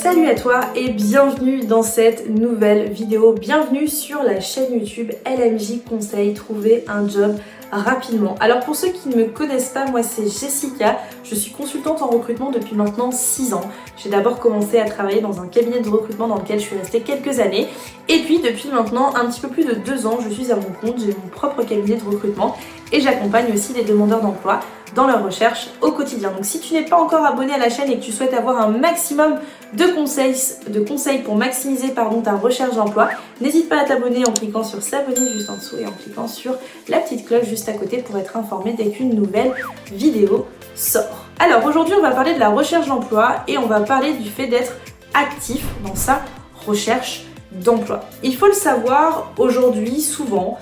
Salut à toi et bienvenue dans cette nouvelle vidéo. Bienvenue sur la chaîne YouTube LMJ Conseil, trouver un job rapidement. Alors pour ceux qui ne me connaissent pas, moi c'est Jessica, je suis consultante en recrutement depuis maintenant 6 ans. J'ai d'abord commencé à travailler dans un cabinet de recrutement dans lequel je suis restée quelques années. Et puis depuis maintenant un petit peu plus de 2 ans, je suis à mon compte, j'ai mon propre cabinet de recrutement et j'accompagne aussi les demandeurs d'emploi dans leur recherche au quotidien. Donc si tu n'es pas encore abonné à la chaîne et que tu souhaites avoir un maximum de conseils pour maximiser ta recherche d'emploi, n'hésite pas à t'abonner en cliquant sur s'abonner juste en dessous et en cliquant sur la petite cloche juste à côté pour être informé dès qu'une nouvelle vidéo sort. Alors aujourd'hui on va parler de la recherche d'emploi et on va parler du fait d'être actif dans sa recherche d'emploi. Il faut le savoir, aujourd'hui souvent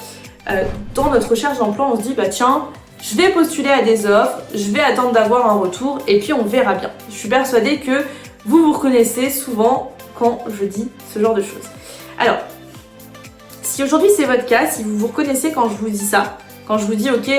dans notre recherche d'emploi on se dit tiens, je vais postuler à des offres, je vais attendre d'avoir un retour et puis on verra bien. Je suis persuadée que vous vous reconnaissez souvent quand je dis ce genre de choses. Alors, si aujourd'hui c'est votre cas, si vous vous reconnaissez quand je vous dis ça, quand je vous dis ok,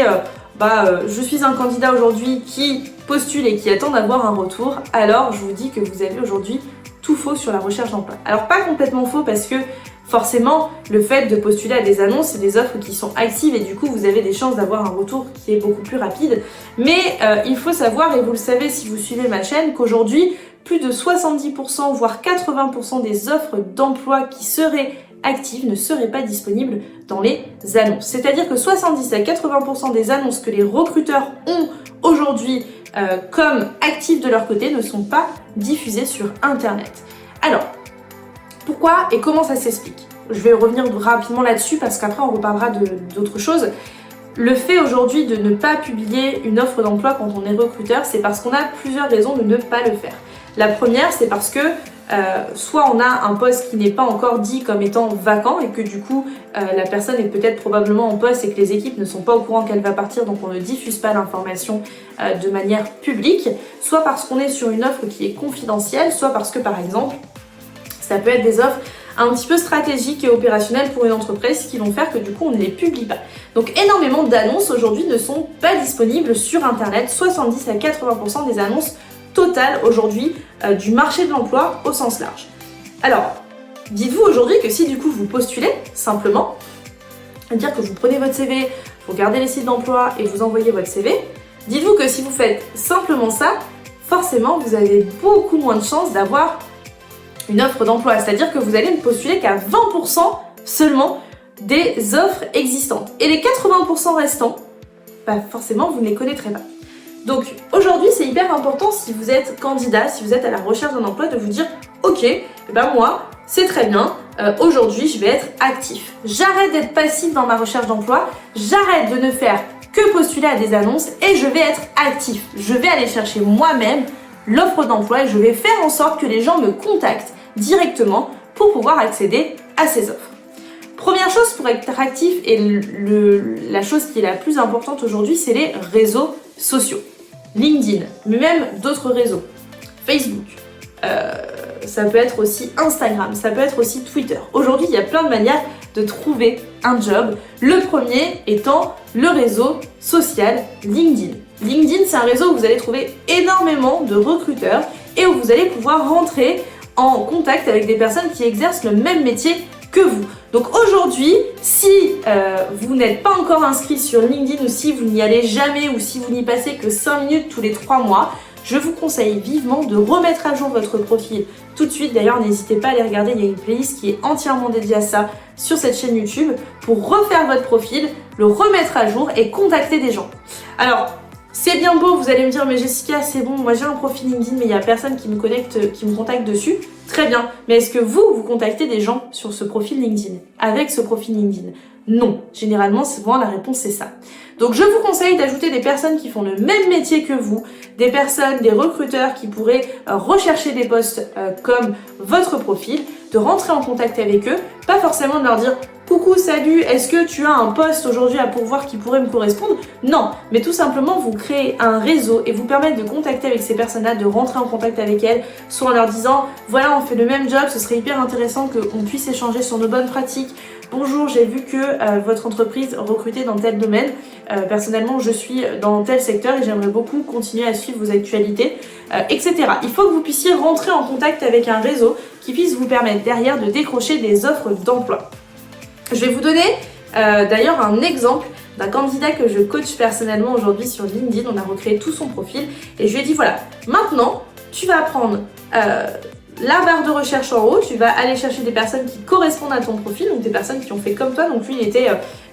je suis un candidat aujourd'hui qui postule et qui attend d'avoir un retour, alors je vous dis que vous avez aujourd'hui tout faux sur la recherche d'emploi. Alors pas complètement faux parce que forcément, le fait de postuler à des annonces, c'est des offres qui sont actives et du coup, vous avez des chances d'avoir un retour qui est beaucoup plus rapide. Mais il faut savoir, et vous le savez si vous suivez ma chaîne, qu'aujourd'hui, plus de 70%, voire 80% des offres d'emploi qui seraient actives ne seraient pas disponibles dans les annonces. C'est-à-dire que 70 à 80% des annonces que les recruteurs ont aujourd'hui comme actives de leur côté ne sont pas diffusées sur Internet. Alors, pourquoi et comment ça s'explique? Je vais revenir rapidement là-dessus parce qu'après on reparlera d'autres choses. Le fait aujourd'hui de ne pas publier une offre d'emploi quand on est recruteur, c'est parce qu'on a plusieurs raisons de ne pas le faire. La première, c'est parce que soit on a un poste qui n'est pas encore dit comme étant vacant et que du coup la personne est peut-être probablement en poste et que les équipes ne sont pas au courant qu'elle va partir, donc on ne diffuse pas l'information de manière publique, soit parce qu'on est sur une offre qui est confidentielle, soit parce que par exemple ça peut être des offres un petit peu stratégiques et opérationnelles pour une entreprise qui vont faire que du coup on ne les publie pas. Donc énormément d'annonces aujourd'hui ne sont pas disponibles sur Internet, 70 à 80% des annonces totales aujourd'hui du marché de l'emploi au sens large. Alors, dites-vous aujourd'hui que si du coup vous postulez simplement, c'est-à-dire que vous prenez votre CV, vous regardez les sites d'emploi et vous envoyez votre CV, dites-vous que si vous faites simplement ça, forcément vous avez beaucoup moins de chances d'avoir une offre d'emploi, c'est-à-dire que vous allez ne postuler qu'à 20% seulement des offres existantes. Et les 80% restants, forcément vous ne les connaîtrez pas. Donc aujourd'hui c'est hyper important si vous êtes candidat, si vous êtes à la recherche d'un emploi, de vous dire ok, moi c'est très bien, aujourd'hui je vais être actif. J'arrête d'être passif dans ma recherche d'emploi, j'arrête de ne faire que postuler à des annonces et je vais être actif. Je vais aller chercher moi-même l'offre d'emploi et je vais faire en sorte que les gens me contactent directement pour pouvoir accéder à ces offres. Première chose pour être actif et la chose qui est la plus importante aujourd'hui, c'est les réseaux sociaux. LinkedIn, mais même d'autres réseaux. Facebook, ça peut être aussi Instagram, ça peut être aussi Twitter. Aujourd'hui, il y a plein de manières de trouver un job. Le premier étant le réseau social LinkedIn. LinkedIn, c'est un réseau où vous allez trouver énormément de recruteurs et où vous allez pouvoir rentrer en contact avec des personnes qui exercent le même métier que vous. Donc aujourd'hui, si vous n'êtes pas encore inscrit sur LinkedIn ou si vous n'y allez jamais ou si vous n'y passez que 5 minutes tous les 3 mois, je vous conseille vivement de remettre à jour votre profil tout de suite. D'ailleurs, n'hésitez pas à aller regarder, il y a une playlist qui est entièrement dédiée à ça sur cette chaîne YouTube pour refaire votre profil, le remettre à jour et contacter des gens. Alors, c'est bien beau, vous allez me dire mais Jessica c'est bon, moi j'ai un profil LinkedIn mais il n'y a personne qui me contacte dessus. Très bien, mais est-ce que vous contactez des gens sur ce profil LinkedIn, avec ce profil LinkedIn? Non, généralement souvent la réponse c'est ça. Donc je vous conseille d'ajouter des personnes qui font le même métier que vous, des recruteurs qui pourraient rechercher des postes comme votre profil, de rentrer en contact avec eux, pas forcément de leur dire coucou, salut, est-ce que tu as un poste aujourd'hui à pourvoir qui pourrait me correspondre? Non, mais tout simplement vous créez un réseau et vous permettre de contacter avec ces personnes-là, de rentrer en contact avec elles, soit en leur disant voilà, on fait le même job, ce serait hyper intéressant qu'on puisse échanger sur nos bonnes pratiques. Bonjour, j'ai vu que votre entreprise recrutait dans tel domaine. Personnellement, je suis dans tel secteur et j'aimerais beaucoup continuer à suivre vos actualités, etc. Il faut que vous puissiez rentrer en contact avec un réseau qui puisse vous permettre derrière de décrocher des offres d'emploi. Je vais vous donner d'ailleurs un exemple d'un candidat que je coach personnellement aujourd'hui sur LinkedIn. On a recréé tout son profil et je lui ai dit voilà, maintenant tu vas prendre la barre de recherche en haut, tu vas aller chercher des personnes qui correspondent à ton profil, donc des personnes qui ont fait comme toi. Donc lui, il était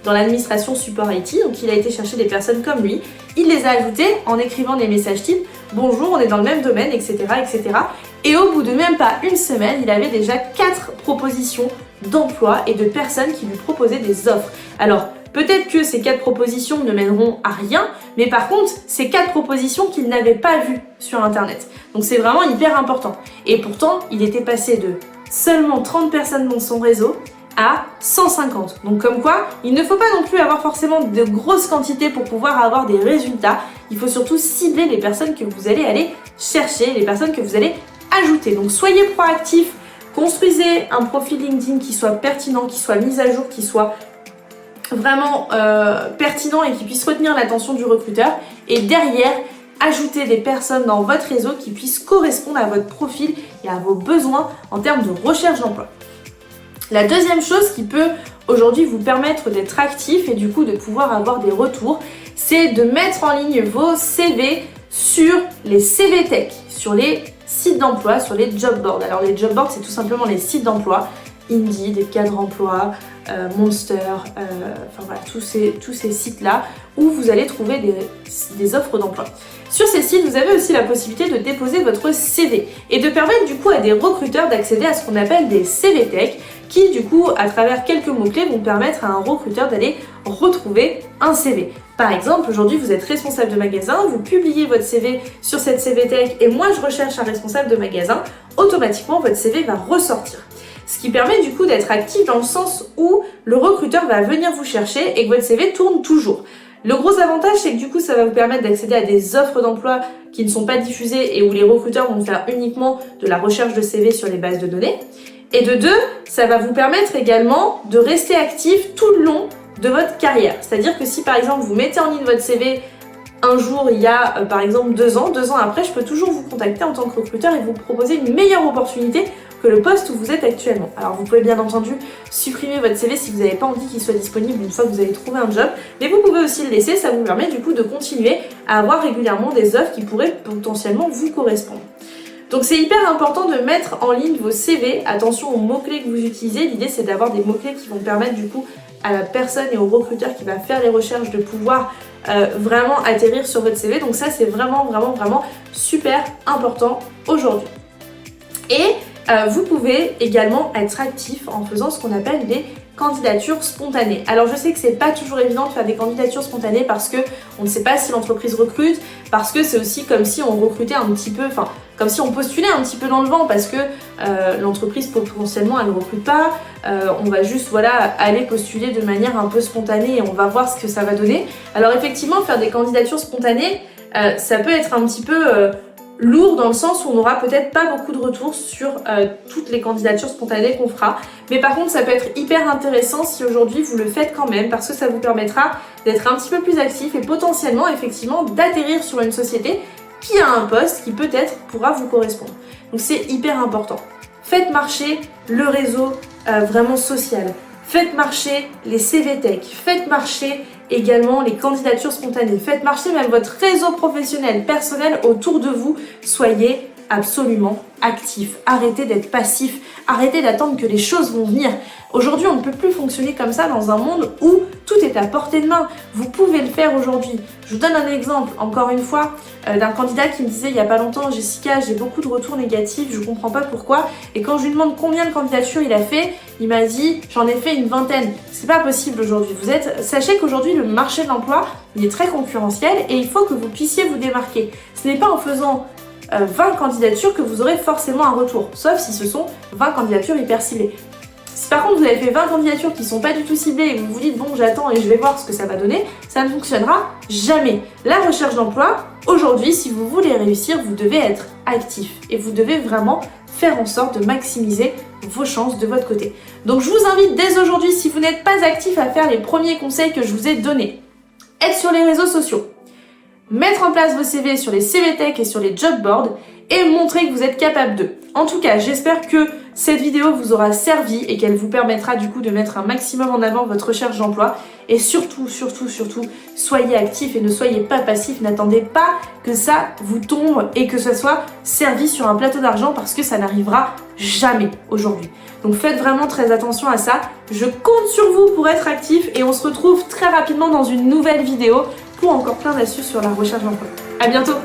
dans l'administration support IT, donc il a été chercher des personnes comme lui. Il les a ajoutées en écrivant des messages type « Bonjour, on est dans le même domaine, etc. etc. » Et au bout de même pas une semaine, il avait déjà 4 propositions d'emploi et de personnes qui lui proposaient des offres. Alors, peut-être que ces 4 propositions ne mèneront à rien, mais par contre, c'est 4 propositions qu'il n'avait pas vues sur Internet. Donc c'est vraiment hyper important. Et pourtant, il était passé de seulement 30 personnes dans son réseau à 150. Donc comme quoi, il ne faut pas non plus avoir forcément de grosses quantités pour pouvoir avoir des résultats. Il faut surtout cibler les personnes que vous allez aller chercher, les personnes que vous allez ajouter. Donc soyez proactifs, construisez un profil LinkedIn qui soit pertinent, qui soit mis à jour, qui soit vraiment pertinent et qui puisse retenir l'attention du recruteur. Et derrière, ajoutez des personnes dans votre réseau qui puissent correspondre à votre profil et à vos besoins en termes de recherche d'emploi. La deuxième chose qui peut aujourd'hui vous permettre d'être actif et du coup de pouvoir avoir des retours, c'est de mettre en ligne vos CV sur les CV Tech, sur les sites d'emploi, sur les job boards. Alors les job boards, c'est tout simplement les sites d'emploi, Indeed, Cadre Emploi, Monster, enfin voilà, tous ces sites-là où vous allez trouver des offres d'emploi. Sur ces sites, vous avez aussi la possibilité de déposer votre CV et de permettre du coup à des recruteurs d'accéder à ce qu'on appelle des CV Tech qui du coup, à travers quelques mots-clés, vont permettre à un recruteur d'aller retrouver un CV. Par exemple, aujourd'hui, vous êtes responsable de magasin, vous publiez votre CV sur cette CV Tech et moi, je recherche un responsable de magasin, automatiquement, votre CV va ressortir. Ce qui permet du coup d'être actif dans le sens où le recruteur va venir vous chercher et que votre CV tourne toujours. Le gros avantage, c'est que du coup, ça va vous permettre d'accéder à des offres d'emploi qui ne sont pas diffusées et où les recruteurs vont faire uniquement de la recherche de CV sur les bases de données. Et de deux, ça va vous permettre également de rester actif tout le long de votre carrière. C'est-à-dire que si par exemple vous mettez en ligne votre CV un jour il y a par exemple 2 ans après, je peux toujours vous contacter en tant que recruteur et vous proposer une meilleure opportunité que le poste où vous êtes actuellement. Alors vous pouvez bien entendu supprimer votre CV si vous n'avez pas envie qu'il soit disponible une fois que vous avez trouvé un job, mais vous pouvez aussi le laisser, ça vous permet du coup de continuer à avoir régulièrement des offres qui pourraient potentiellement vous correspondre. Donc c'est hyper important de mettre en ligne vos CV, attention aux mots-clés que vous utilisez, l'idée c'est d'avoir des mots-clés qui vont permettre du coup à la personne et au recruteur qui va faire les recherches de pouvoir vraiment atterrir sur votre CV. Donc ça c'est vraiment super important aujourd'hui. Et vous pouvez également être actif en faisant ce qu'on appelle des candidatures spontanées. Alors je sais que c'est pas toujours évident de faire des candidatures spontanées parce que on ne sait pas si l'entreprise recrute, parce que c'est aussi comme si on recrutait un petit peu, enfin comme si on postulait un petit peu dans le vent parce que l'entreprise potentiellement elle ne recrute pas, on va juste voilà aller postuler de manière un peu spontanée et on va voir ce que ça va donner. Alors effectivement faire des candidatures spontanées ça peut être un petit peu lourd dans le sens où on n'aura peut-être pas beaucoup de retours sur toutes les candidatures spontanées qu'on fera. Mais par contre, ça peut être hyper intéressant si aujourd'hui vous le faites quand même parce que ça vous permettra d'être un petit peu plus actif et potentiellement effectivement d'atterrir sur une société qui a un poste qui peut-être pourra vous correspondre. Donc c'est hyper important. Faites marcher le réseau vraiment social. Faites marcher les CV Tech. Faites marcher également les candidatures spontanées. Faites marcher même votre réseau professionnel, personnel autour de vous. Soyez absolument actif. Arrêtez d'être passif. Arrêtez d'attendre que les choses vont venir. Aujourd'hui, on ne peut plus fonctionner comme ça dans un monde où tout est à portée de main. Vous pouvez le faire aujourd'hui. Je vous donne un exemple, encore une fois, d'un candidat qui me disait il n'y a pas longtemps, Jessica, j'ai beaucoup de retours négatifs, je ne comprends pas pourquoi. Et quand je lui demande combien de candidatures il a fait, il m'a dit j'en ai fait une 20aine. C'est pas possible aujourd'hui. Sachez qu'aujourd'hui, le marché de l'emploi, il est très concurrentiel et il faut que vous puissiez vous démarquer. Ce n'est pas en faisant 20 candidatures que vous aurez forcément un retour, sauf si ce sont 20 candidatures hyper ciblées. Si par contre vous avez fait 20 candidatures qui sont pas du tout ciblées et vous vous dites bon j'attends et je vais voir ce que ça va donner, ça ne fonctionnera jamais. La recherche d'emploi, aujourd'hui, si vous voulez réussir, vous devez être actif et vous devez vraiment faire en sorte de maximiser vos chances de votre côté. Donc je vous invite dès aujourd'hui, si vous n'êtes pas actif, à faire les premiers conseils que je vous ai donnés. Être sur les réseaux sociaux, mettre en place vos CV sur les CV Tech et sur les job boards et montrer que vous êtes capable d'eux. En tout cas, j'espère que cette vidéo vous aura servi et qu'elle vous permettra du coup de mettre un maximum en avant votre recherche d'emploi. Et surtout, soyez actifs et ne soyez pas passifs. N'attendez pas que ça vous tombe et que ça soit servi sur un plateau d'argent parce que ça n'arrivera jamais aujourd'hui. Donc faites vraiment très attention à ça. Je compte sur vous pour être actifs et on se retrouve très rapidement dans une nouvelle vidéo pour encore plein d'astuces sur la recherche d'emploi. À bientôt!